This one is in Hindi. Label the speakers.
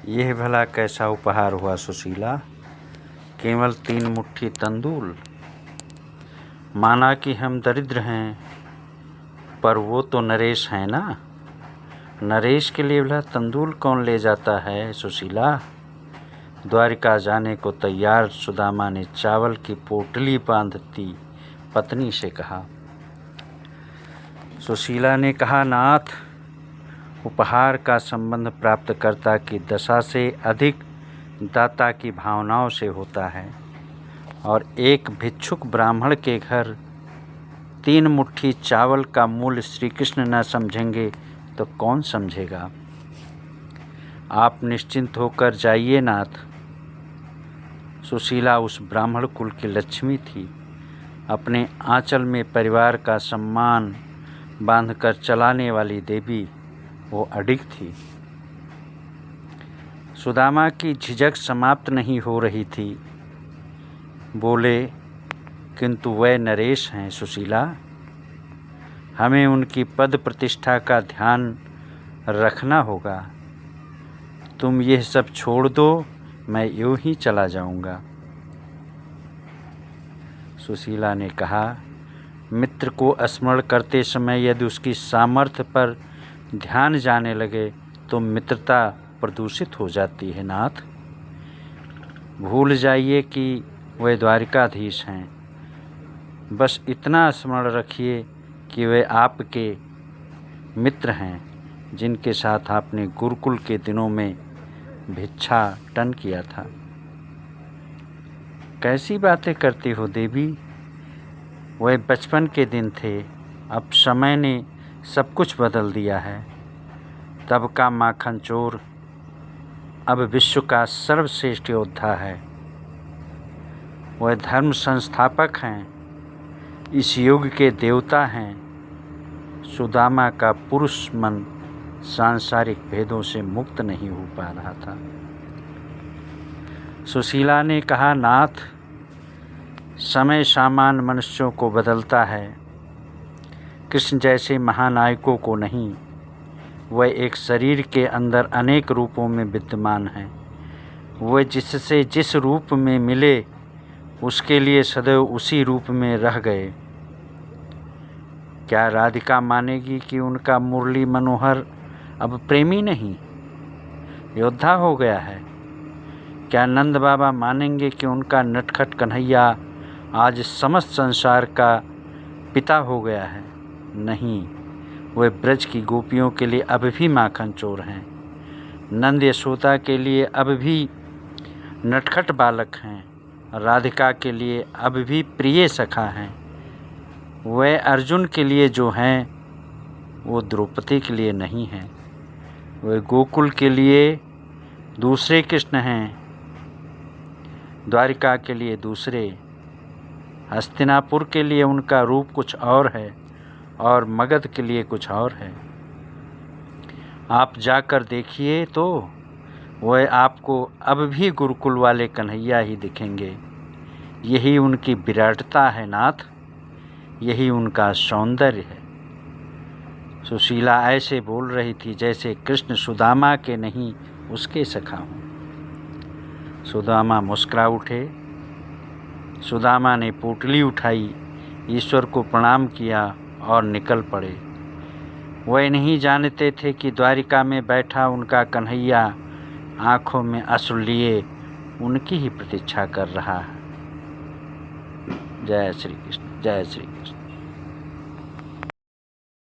Speaker 1: यह भला कैसा उपहार हुआ सुशीला, केवल 3 मुट्ठी तंदूल। माना कि हम दरिद्र हैं, पर वो तो नरेश हैं ना। नरेश के लिए भला तंदूल कौन ले जाता है सुशीला। द्वारिका जाने को तैयार सुदामा ने चावल की पोटली बांधती पत्नी से कहा। सुशीला ने कहा, नाथ, उपहार का संबंध प्राप्तकर्ता की दशा से अधिक दाता की भावनाओं से होता है, और एक भिक्षुक ब्राह्मण के घर 3 मुट्ठी चावल का मूल्य श्री कृष्ण न समझेंगे तो कौन समझेगा। आप निश्चिंत होकर जाइए नाथ। सुशीला उस ब्राह्मण कुल की लक्ष्मी थी। अपने आंचल में परिवार का सम्मान बांधकर चलाने वाली देवी वो अडिग थी। सुदामा की झिझक समाप्त नहीं हो रही थी। बोले, किंतु वह नरेश हैं सुशीला, हमें उनकी पद प्रतिष्ठा का ध्यान रखना होगा। तुम यह सब छोड़ दो, मैं यूं ही चला जाऊंगा। सुशीला ने कहा, मित्र को स्मरण करते समय यदि उसकी सामर्थ्य पर ध्यान जाने लगे तो मित्रता प्रदूषित हो जाती है नाथ। भूल जाइए कि वे द्वारिकाधीश हैं। बस इतना स्मरण रखिए कि वे आपके मित्र हैं, जिनके साथ आपने गुरुकुल के दिनों में भिक्षाटन किया था। कैसी बातें करती हो देवी, वह बचपन के दिन थे। अब समय ने सब कुछ बदल दिया है। तब का माखन चोर अब विश्व का सर्वश्रेष्ठ योद्धा है। वह धर्म संस्थापक हैं, इस युग के देवता हैं। सुदामा का पुरुष मन सांसारिक भेदों से मुक्त नहीं हो पा रहा था। सुशीला ने कहा, नाथ, समय सामान मनुष्यों को बदलता है, कृष्ण जैसे महानायकों को नहीं। वह एक शरीर के अंदर अनेक रूपों में विद्यमान है। वह जिससे जिस रूप में मिले उसके लिए सदैव उसी रूप में रह गए। क्या राधिका मानेगी कि उनका मुरली मनोहर अब प्रेमी नहीं, योद्धा हो गया है। क्या नंद बाबा मानेंगे कि उनका नटखट कन्हैया आज समस्त संसार का पिता हो गया है। नहीं, वे ब्रज की गोपियों के लिए अब भी माखन चोर हैं। नंद यशोदा के लिए अब भी नटखट बालक हैं। राधिका के लिए अब भी प्रिय सखा हैं। वे अर्जुन के लिए जो हैं वो द्रौपदी के लिए नहीं हैं। वे गोकुल के लिए दूसरे कृष्ण हैं, द्वारिका के लिए दूसरे। हस्तिनापुर के लिए उनका रूप कुछ और है और मगध के लिए कुछ और है। आप जाकर देखिए तो वह आपको अब भी गुरुकुल वाले कन्हैया ही दिखेंगे। यही उनकी विराटता है नाथ, यही उनका सौंदर्य है। सुशीला ऐसे बोल रही थी जैसे कृष्ण सुदामा के नहीं उसके सखा हों। सुदामा मुस्कुरा उठे। सुदामा ने पोटली उठाई, ईश्वर को प्रणाम किया और निकल पड़े। वह नहीं जानते थे कि द्वारिका में बैठा उनका कन्हैया आँखों में अश्रु लिए उनकी ही प्रतीक्षा कर रहा है। जय श्री कृष्ण, जय श्री कृष्ण।